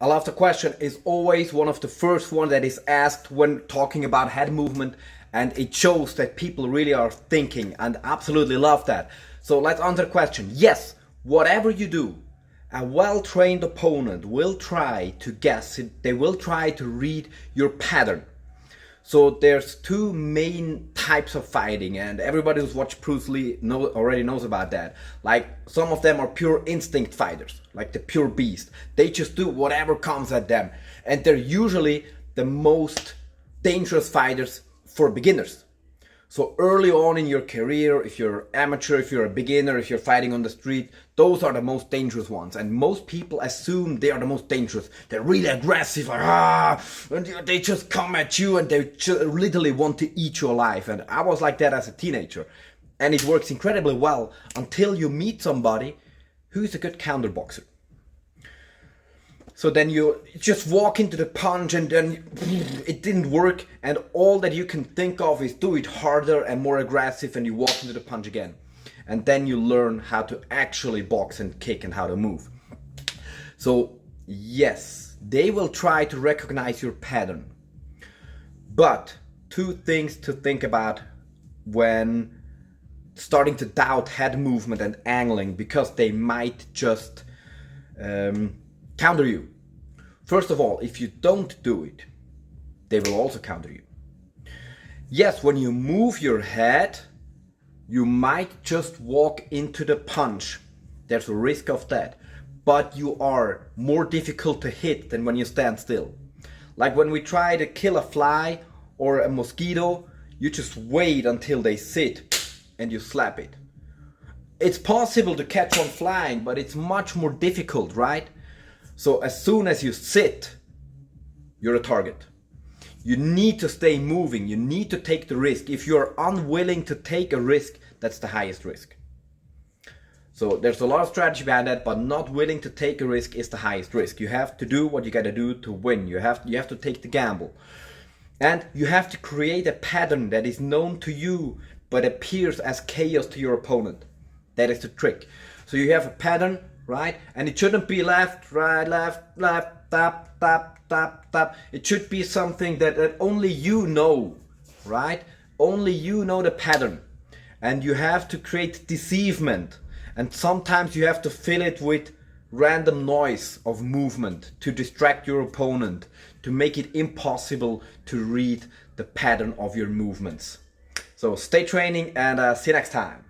I love the question is always one of the first one that is asked when talking about head movement, and it shows that people really are thinking, and absolutely love that. So let's answer the question. Yes, whatever you do, a well-trained opponent will try to guess it. They will try to read your pattern. So there's two main types of fighting, and everybody who's watched Bruce Lee already knows about that. Like, some of them are pure instinct fighters, like the pure beast. They just do whatever comes at them, and they're usually the most dangerous fighters for beginners. So early on in your career, if you're amateur, if you're a beginner, if you're fighting on the street, those are the most dangerous ones. And most people assume they are the most dangerous. They're really aggressive, and they just come at you and they literally want to eat you alive. And I was like that as a teenager. And it works incredibly well until you meet somebody who's a good counter boxer. So then you just walk into the punch and then it didn't work, and all that you can think of is do it harder and more aggressive, and you walk into the punch again. And then you learn how to actually box and kick and how to move. So yes, they will try to recognize your pattern. But two things to think about when starting to doubt head movement and angling, because they might just counter you. First of all, if you don't do it, they will also counter you. Yes, when you move your head, you might just walk into the punch. There's a risk of that, but you are more difficult to hit than when you stand still. Like when we try to kill a fly or a mosquito, you just wait until they sit and you slap it. It's possible to catch one flying, but it's much more difficult, right? So as soon as you sit, you're a target. You need to stay moving. You need to take the risk. If you're unwilling to take a risk, that's the highest risk. So there's a lot of strategy behind that, but not willing to take a risk is the highest risk. You have to do what you gotta do to win. You have to take the gamble. And you have to create a pattern that is known to you, but appears as chaos to your opponent. That is the trick. So you have a pattern, right? And it shouldn't be left, right, left, tap, tap, tap, tap. It should be something that only you know, right? Only you know the pattern. And you have to create deceivement. And sometimes you have to fill it with random noise of movement to distract your opponent, to make it impossible to read the pattern of your movements. So stay training, and see you next time.